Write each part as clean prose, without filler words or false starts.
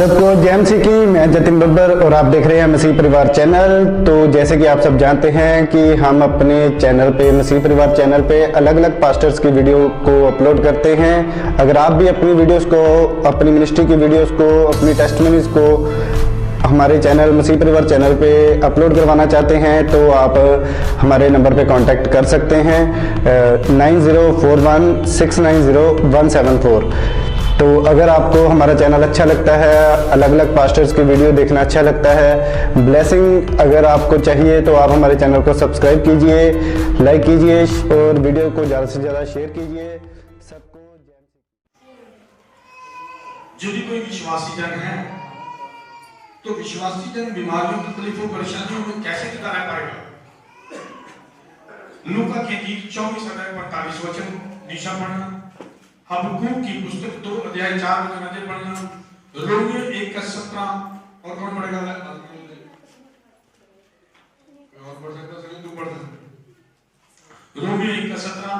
सबको जय मसीह की। मैं जतिन बब्बर और आप देख रहे हैं मसीह परिवार चैनल। तो जैसे कि आप सब जानते हैं कि हम अपने चैनल पे, मसीह परिवार चैनल पे अलग अलग पास्टर्स की वीडियो को अपलोड करते हैं। अगर आप भी अपनी वीडियोस को, अपनी मिनिस्ट्री की वीडियोस को, अपनी टेस्टिमनीज को हमारे चैनल मसीह परिवार चैनल पे अपलोड करवाना चाहते हैं तो आप हमारे नंबर पे कांटेक्ट कर सकते हैं 9041690174। तो अगर आपको हमारा चैनल अच्छा लगता है, अलग अलग पास्टर्स की वीडियो देखना अच्छा लगता है, ब्लेसिंग अगर आपको चाहिए तो आप हमारे चैनल को सब्सक्राइब कीजिए, लाइक कीजिए और वीडियो को ज़्यादा से ज़्यादा शेयर कीजिए। सबको यदि कोई विश्वासी जन है तो विश्वासी जन बीमारियों, तकलीफों, परेशानियों में कैसे टिका रह पाएगा? लूका की इंजील 24 अध्याय 45 वचन निशा पढ़ना, हबक्कूक की पुस्तक 2 अध्याय 4 वचन अजय पढ़ना, रोमियो 1:17 और कौन पढ़ेगा? और पढ़ सकता है, तू पढ़ सकता। रोमियो 1:17,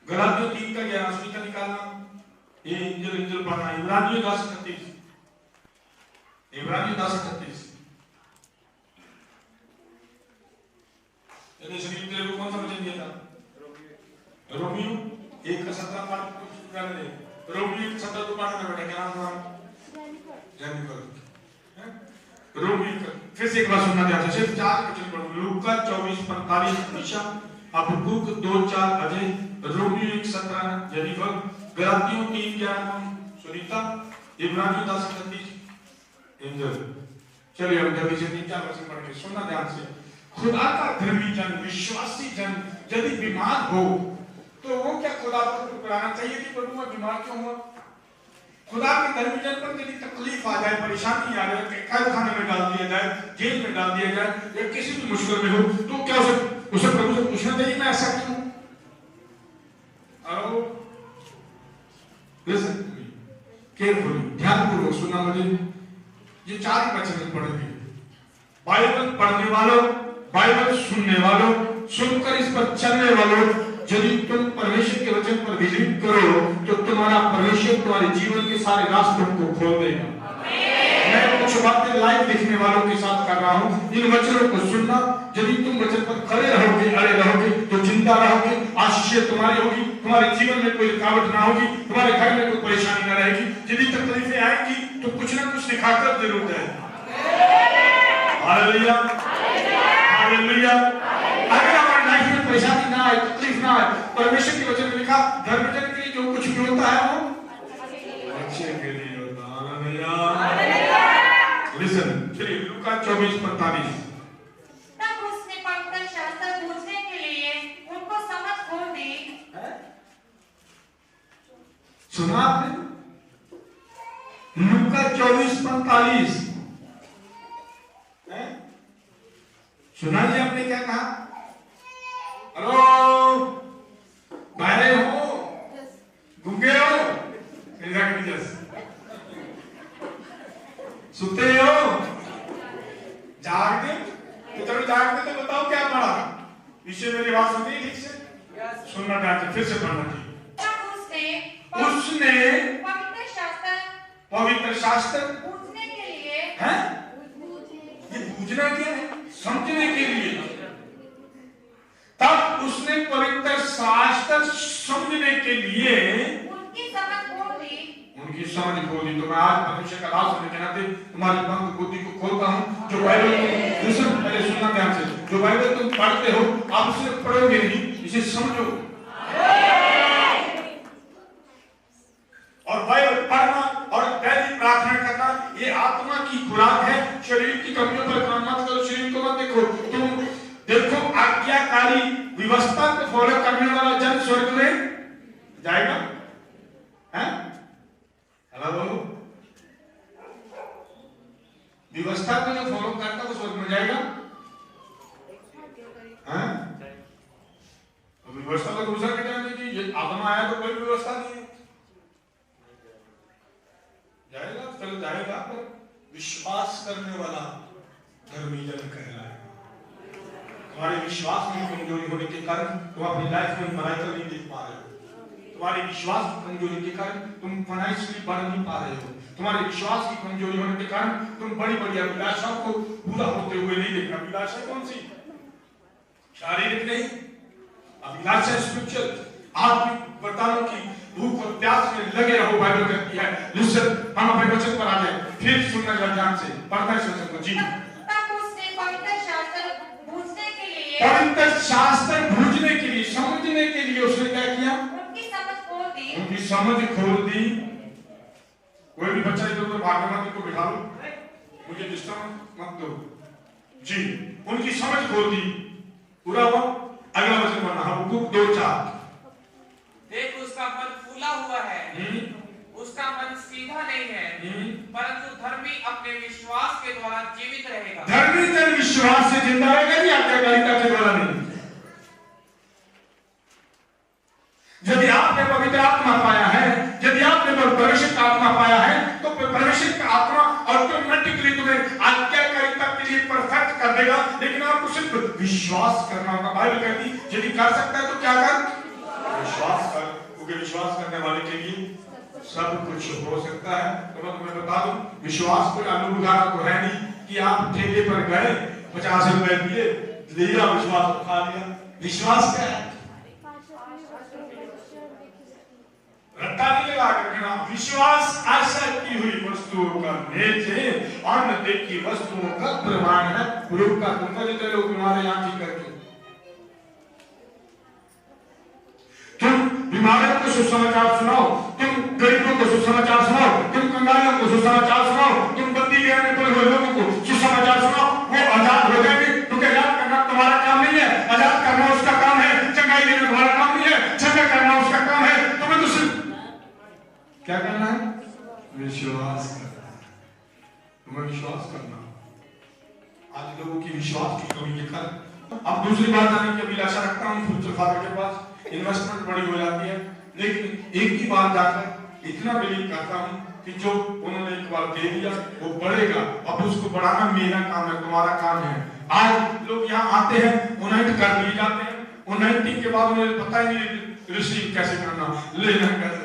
गलातियों 3:11 सुनिता निकालना, ये इंजल पढ़ना, इब्रानियों 10:31, इब्रानियों 10:31। यदि शरीर तेरे को कौन सा वचन दिया था? रोमियो 1:17 पाठ कर ले। रोमियो 1:17 तो पाठ में बैठे, क्या नाम था? जेनिफर। रोमियो फिर से एक बार सुनना ध्यान से, सिर्फ 4 वचन पढ़ो। लूका 24:45 निशा, हबक्कूक 2:4 अजय, रोमियो 1:17 जेनिफर, गलातियों 3:11 सुनीता, इब्रानियों 10:31 एंजल। चलिए हम जल्दी से 3-4 वचन पढ़ के सुनना ध्यान से। खुदा का धर्मी जन, विश्वासी जन यदि बीमार हो तो वो क्या खुदा पर टुकराना चाहिए कि प्रभु मैं बीमार क्यों हुआ? खुदा के धर्मी जन पर यदि तकलीफ आ जाए, परेशानी आ जाए, कैद खाने में डाल दिया जाए, जेल में डाल दिया जाए या किसी भी मुश्किल में हो तो क्या उसे प्रभु से पूछना चाहिए मैं ऐसा क्यों हूं? लिसन केयरफुली, ध्यानपूर्वक सुनना मुझे। ये 4 वचन पढ़ेंगे। बाइबल पढ़ने वालों, बाइबल सुनने वालों, सुनकर इस पर चलने वालों, यदि तुम परमेश्वर के वचन पर बिलीव करो तो तुम्हारा परमेश्वर तुम्हारे जीवन के सारे रास्तों को खोल देगा। मैं कुछ बातें लाइव देखने वालों के साथ कर रहा हूं, इन वचनों को सुनना। यदि तुम वचन पर खड़े रहोगे, अड़े रहोगे तो जिंदा रहोगे, आशीष तुम्हारी होगी, तुम्हारे जीवन में कोई रुकावट ना होगी, तुम्हारे घर में कोई परेशानी ना रहेगी। यदि तकलीफें आएंगी तो कुछ ना कुछ दिखाकर जरूर जाएगी। Hallelujah, hallelujah. अगर हमारी लाइफ में परेशानी ना आए, तकलीफ ना आए, परमेश्वर के वचन में लिखा धर्मजन के लिए जो कुछ भी होता है वो अच्छे के लिए होता है। हालेलुया। लिसन, चलिए लूका 24:45। तब उसने पवित्र शास्त्र पूछने के लिए उनको समझ खोल दी। सुना आपने? लूका 24:45 सुनाइए, आपने क्या कहा? हेलो, बहरे हो, गूंगे हो, सुते हो, जागते? तो जब जागते तो बताओ क्या पढ़ा? विषय मेरी बात सुनी ठीक से? सुनना ध्यान से, फिर से पढ़ना जी। तब उसने पवित्र शास्त्र पूछने के लिए हैं? ये पूछना क्या है? समझने के लिए। तब उसने पवित्र शास्त्र समझने के लिए उनकी समझ खोल दी। उनकी समझ खोली। तो मैं आज मनुष्य का दास होने के नाते तुम्हारी बंद बुद्धि को खोलता हूं। जो बाइबल तुम पहले सुनना ध्यान से, जो बाइबल तुम पढ़ते हो आप उसे पढ़ोगे नहीं, इसे समझो। और बाइबल पढ़ना और डेली प्रार्थना करना ये आत्मा की खुराक है। शरीर की कमियों पर काम मत करो, शरीर को मत देखो। तुम देखो आज्ञाकारी व्यवस्था को फॉलो करने वाला जन स्वर्ग में जाएगा। हैं? हेलो, व्यवस्था को जो फॉलो करता है वो स्वर्ग में जाएगा। हैं? व्यवस्था को दूसरा क्या जाने की? ये आत्मा आया तो कोई व्यवस्था नहीं है, जाएगा, चल जाएगा। पर विश्वास करने वाला धर्मी जन कहलाएगा। तुम्हारे विश्वास में कमजोरी होने के कारण तुम अपनी लाइफ में मराइकल नहीं देख पा रहे हो। तुम्हारे विश्वास की कमजोरी के कारण तुम फाइनेंशियली बढ़ नहीं पा रहे हो। तुम्हारे विश्वास की कमजोरी होने के कारण तुम बड़ी बड़ी अभिलाषाओं को पूरा होते हुए नहीं देखना। अभिलाषा कौन सी? शारीरिक नहीं, अभिलाषा स्पिरिचुअल, आत्मिक वरदानों की भूख और प्यास में लगे रहो। बाइबल कहती है। लिसन, हम अपने वचन पर आ जाए, फिर सुनना ध्यान से, पढ़ना इस वचन को। जी, तब उसने पवित्र शास्त्र बूझने के लिए, पवित्र शास्त्र बूझने के लिए, समझने के लिए उसने क्या किया? उनकी समझ खोल दी। उनकी समझ खोल दी। कोई भी बच्चा इधर उधर भागना मत, इनको बिठा लो, मुझे डिस्टर्ब मत दो। जी, उनकी समझ खोल दी। पूरा हुआ। अगला वचन पढ़ना, हबक्कुक 2:4। देख उसका मन फूला हुआ है, उसका मन सीधा नहीं है, परंतु धर्मी अपने विश्वास के द्वारा जीवित रहेगा। धर्मी जन विश्वास से जिंदा रहेगा, नहीं आज्ञाकारिता के द्वारा नहीं। यदि आपने पवित्र आत्मा पाया है, यदि आपने परमेश्वर का आत्मा पाया है, तो परमेश्वर का आत्मा ऑटोमेटिकली तुम्हें आज्ञाकारिता के लिए परफेक्ट कर देगा। लेकिन आपको सिर्फ विश्वास करना होगा। बाइबल कहती है यदि कर सकता है तो क्या कर? विश्वास कर, क्योंकि विश्वास करने वाले के लिए सब कुछ हो सकता है। तो मैं तुम्हें बता दूं, विश्वास कोई आलू बुखारा तो है नहीं कि आप ठेले पर गए, 50 रुपए दिए, लिया, विश्वास खा लिया। विश्वास क्या है? रट्टा नहीं लगा कर रखना। विश्वास आशा की हुई वस्तुओं का निश्चय, अन्न देखी वस्तुओं का प्रमाण है। रूप का तुम कहते लोग तुम्हारे आंखें करके, तुम बीमारों को सुसमाचार सुनाओ, तुम गरीबों को सुसमाचार सुनाओ, तुम कंगालियों को सुसमाचार सुनाओ, तुम बंदी ले आने पर हुए लोगों को सुसमाचार सुनाओ, वो आजाद हो जाएंगे। क्योंकि आजाद करना तुम्हारा काम नहीं है, आजाद करना उसका काम है। चंगाई देना तुम्हारा काम नहीं है, चंगा करना उसका काम है। तुम्हें तो सिर्फ क्या करना है? विश्वास करना है। तुम्हें विश्वास करना। आज लोगों की विश्वास की कमी के कारण अब दूसरी बात जाने की अभिलाषा रखता हूँ। फ्यूचर फादर के पास इन्वेस्टमेंट बड़ी हो जाती है, लेकिन एक ही बात जाकर इतना बिलीव करता हूँ कि जो उन्होंने एक बार दे दिया वो बढ़ेगा। अब उसको बढ़ाना मेरा काम है, तुम्हारा काम है। आज लोग यहाँ आते हैं, उन्हें कर दिए जाते हैं, उन्हें के बाद उन्हें पता ही नहीं रिसीव कैसे करना, लेना कैसे।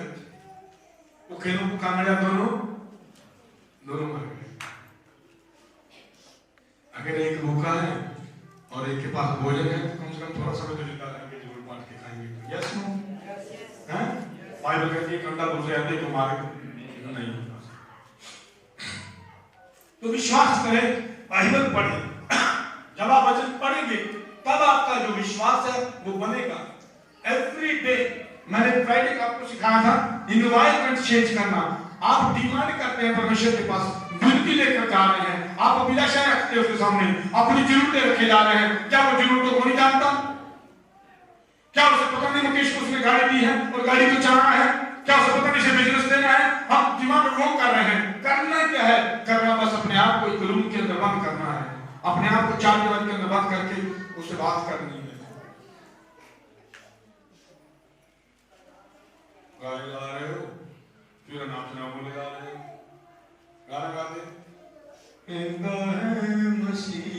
वो खेलों को कामयाब दोनों मर गए। अगर एक भूखा है और एक के पास भोजन है तो कम से कम थोड़ा समय तो जिंदा रहेंगे, जोड़ बांट के खाएंगे। Yes no? हैं? बाइबल कहती है कंडा दूसरे आते को मारे नहीं। तो विश्वास करें, बाइबल पढ़ें। जब आप वचन पढ़ेंगे तब आपका जो विश्वास है वो बनेगा। एवरी डे मैंने फ्राइडे को आपको सिखाया था इन्वायरमेंट चेंज करना। आप डिमांड करते हैं परमेश्वर के पास, विनती लेकर जा रहे हैं, आप अभिलाषाएं रखते हैं उसके सामने, अपनी जरूरतें रखे जा रहे हैं। क्या वो जरूरतों को नहीं जानता? क्या उसे पता नहीं मुकेश को उसने गाड़ी दी है और गाड़ी को चलाना है? क्या उसे पता नहीं बिजनेस देना है? हम डिमांड वो कर रहे हैं। करना क्या है? करना बस अपने आप को एक रूम के अंदर बंद करना है, अपने आप को 4 दीवार के अंदर बंद करके उससे बात करनी है। गाने गा रहे हो, फिर नाचना बोले जा रहे हो, गाना गाते मसीह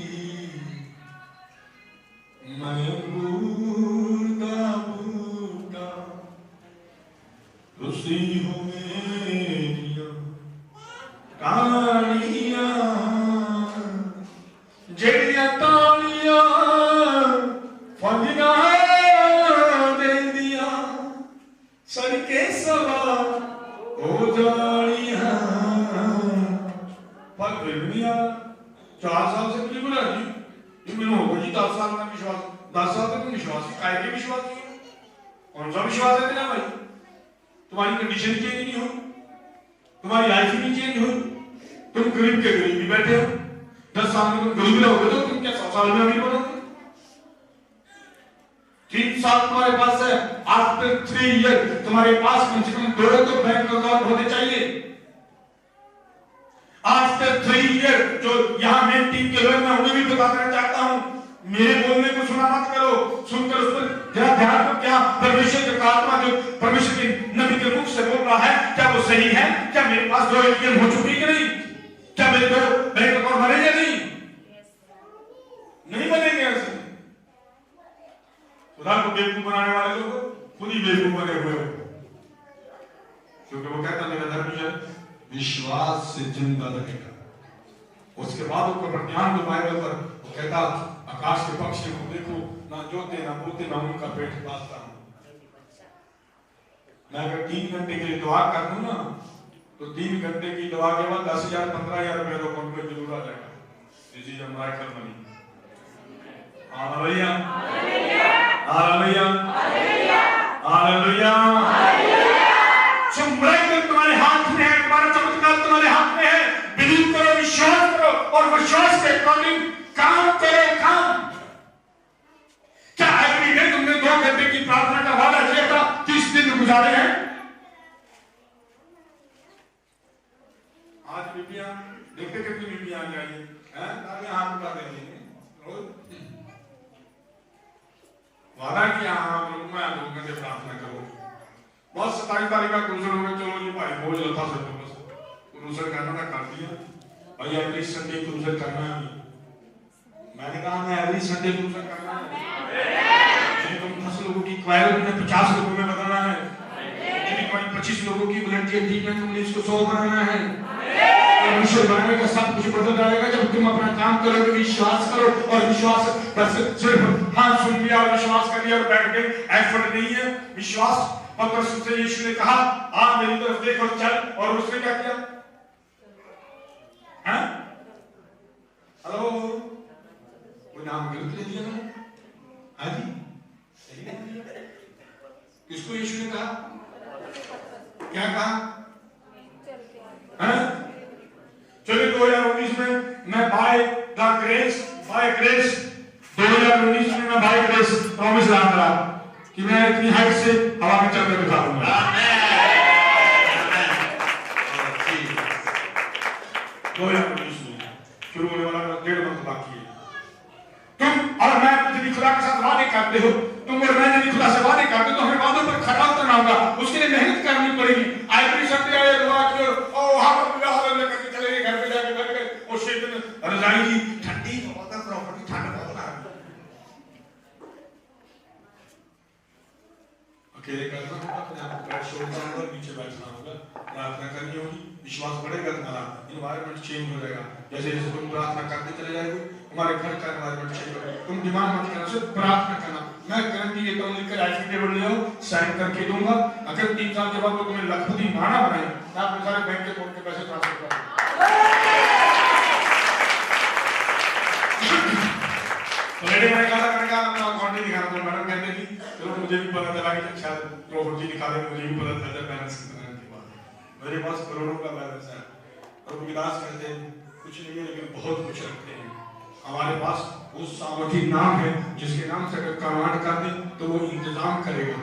मैं बूढ़ा बूढ़ा तुसी हो मेरिया तालियां जेड़ियां तालियां फलियां दे दिया सड़के सवा हो जानियां पर दुनिया 4 साल से बिल्कुल है जी। ये मैंने होगा जी 10 साल का विश्वास, 10 साल तक विश्वास ही काय के विश्वास नहीं है। कौन सा विश्वास है तेरा भाई? तुम्हारी कंडीशन चेंज नहीं हुई, तुम्हारी लाइफ नहीं चेंज हुई, तुम गरीब के गरीब ही बैठे हो। 10 साल में तुम गरीब रहोगे तो तुम क्या 100 साल में अमीर बनोगे? 3 साल तुम्हारे पास है, आफ्टर 3 ईयर तुम्हारे पास कम से कम 2 तो बैंक अकाउंट होने चाहिए। आफ्टर 3 ईयर जो यहाँ मेन टीम के लोग, मैं उन्हें भी बताना चाहता हूँ, मेरे बोलने को सुना मत करो, सुनकर उस पर जरा ध्यान दो। क्या परमेश्वर का आत्मा जो परमेश्वर के नबी के मुख से बोल रहा है, क्या वो सही है? क्या मेरे पास 2 एटीएम हो चुकी कि नहीं? क्या मेरे 2 बैंक अकाउंट बने या नहीं? नहीं बनेंगे ऐसे। खुदा को बेवकूफ बनाने वाले लोग खुद ही बेवकूफ बने हुए हो। क्योंकि वो कहता मेरा धर्म जो है विश्वास से जिंदा रहेगा। उसके बाद ऊपर पर ध्यान दो बाइबल पर, वो कहता आकाश के पक्षी को देखो, ना जोते ना बोते ना उनका पेट पालता हूं। मैं अगर 3 घंटे के लिए दुआ कर दूं ना, तो 3 घंटे की दुआ के बाद 10,000 15,000 रुपए तो अकाउंट में जरूर आ जाएगा। This is miracle money. Hallelujah hallelujah hallelujah. So miracle तुम्हारे हाथ में है, तुम्हारा चमत्कार तुम्हारे हाथ में है। बिलीव करो, विश्वास करो और विश्वास के अकॉर्डिंग काम करो। काम क्या एवरीडे तुमने 2 घंटे की प्रार्थना का वादा किया था, 30 दिन गुजारे हैं? आज बीबियां देखते कितनी बीबियां आ जाएंगी हैं, ताकि हाथ उठा देंगे। वादा किया हाँ मैं 2 घंटे प्रार्थना करो। बस 27 तारीख का क्रूजर हो गया, चलो ये भाई बोझ था सब बस क्रूजर करना था, कर दिया भाई। एवरी संडे क्रूजर करना है। मैंने कहा मैं एवरी संडे क्रूजर करना है। तुम 10 लोगों की क्वायर में 50 लोगों में बदलना है। 25 लोगों की वॉलंटियर टीम में तुमने इसको 100 बनाना है। मनुष्य बनाने का सब कुछ बदल जाएगा जब तुम अपना काम करोगे। विश्वास करो और विश्वास बस सिर्फ हाँ सुन लिया और विश्वास कर लिया और बैठ गए, एफर्ट नहीं है। विश्वास पत्रस से यीशु ने कहा आ मेरी तरफ देख और चल, और उसने क्या किया? हैं? हेलो, वो नाम गलत ले लिया ना? हाँ जी, सही नहीं लिया। किसको यीशु ने कहा? क्या कहा? हैं? चलिए 2019 में मैं बाय ग्रेस 2019 में मैं बाय ग्रेस प्रॉमिस रहा कि मैं इतनी हाइट से हवा में चलकर दिखा दूंगा। शुरू होने वाला 1.5 महीना बाकी है। तुम और मैं यदि खुदा के साथ वादे करते हो, तुम और मैं यदि खुदा से वादे करते हो, तो हमें वादों पर खरा उतरना होगा। उसके लिए मेहनत करनी पड़ेगी। आइवरी संडे आया दुआ की और हालेलुया करके चले गए, घर पे जाके बैठ गए और शेर दिन रजाई की ठंडी बहुत है, प्रॉपर्टी ठंड बहुत है। अकेले करना होगा, अपने आप पैर छोड़ना होगा, नीचे बैठना होगा, प्रार्थना करनी होगी। विश्वास बढ़ेगा तुम्हारा, एनवायरनमेंट चेंज हो जाएगा। जैसे जैसे तुम प्रार्थना करते चले जाओगे, तुम्हारे घर का एनवायरनमेंट चेंज होगा। तुम डिमांड मत करना, सिर्फ प्रार्थना करना। मैं गारंटी देता हूं, लिखकर एफिडेविट ले आओ, साइन करके दूंगा। अगर 3 साल के बाद वो तुम्हें लखपति माना बनाए, मैं आपके सारे बैंक के अकाउंट के पैसे ट्रांसफर कर दूंगा। तो मैंने कहा अपना अकाउंट नहीं दिखाना, तो मैडम कहते कि चलो मुझे भी पता चला कि शायद प्रॉपर्टी दिखा दे, मुझे भी पता चला बैलेंस कितना है के बाद। मेरे पास करोड़ों का बैलेंस है। और विलास कहते हैं कुछ नहीं है लेकिन बहुत कुछ रखते हैं। हमारे पास वो सामर्थी नाम है जिसके नाम से अगर कमांड कर दे तो वो इंतजाम करेगा।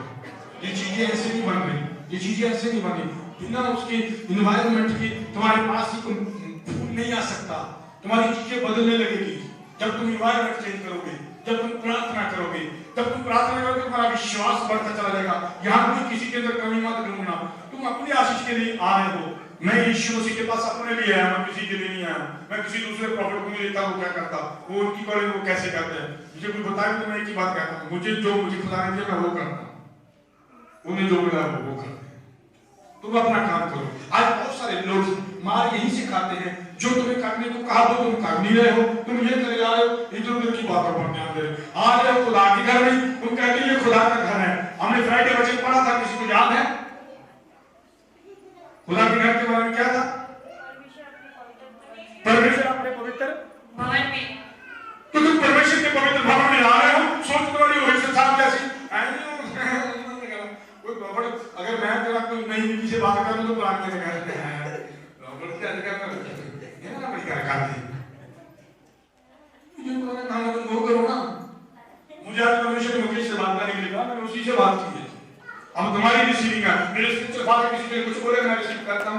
ये चीजें ऐसे नहीं बन रही, ये चीजें ऐसे नहीं बन रही। बिना उसके इन्वायरमेंट के तुम्हारे पास ही कोई फूल नहीं आ सकता। तुम्हारी चीजें बदलने लगेगी जब तुम इन्वायरमेंट चेंज करोगे, जब तुम प्रार्थना करोगे। जब तुम प्रार्थना करोगे तुम्हारा विश्वास बढ़ता चला जाएगा। यहाँ कोई किसी के अंदर कमी मत ढूंढना। तुम अपनी आशीष के लिए आ रहे हो। मैं यीशु मसीह के पास अपने लिए आया, मैं किसी के लिए नहीं आया। मैं किसी दूसरे प्रॉफिट को नहीं लेता, वो क्या करता, वो उनकी कॉलेज वो कैसे करते हैं मुझे कोई बताए तो मैं एक ही बात कहता हूँ, मुझे जो मुझे खुदा ने दिया मैं वो करता हूँ, उन्हें जो मिला वो करते हैं। तुम अपना काम करो। आज बहुत सारे लोग मार यही सिखाते हैं, जो तुम्हें करने को कहा वो तुम कर नहीं रहे हो, तुम ये करे जा रहे हो, इधर उधर की बातों पर ध्यान दे रहे हो। आ रहे हो खुदा के घर में, तुम कहते हो ये खुदा का घर है। हमने फ्राइडे वचन पढ़ा था, किसी को याद है? खुदा के घर के बारे में क्या था? परमेश्वर अपने पवित्र भवन में। तो तुम परमेश्वर के पवित्र भवन में आ रहे हो। सोच तुम्हारी वही संसार कैसी अगर मैं तेरा कोई नई नीति से बात करूं तो पुराने के घर पे है रॉबर्ट क्या जगह पर ये ना बड़ी क्या खाती ये तो मैं नाम वो करो ना। मुझे आज परमेश्वर ने मुझे से बात करने के लिए कहा, मैंने उसी से बात की है। अब तुम्हारी रिसीविंग है, मेरे से बात किसी ने कुछ बोले मैं रिसीव करता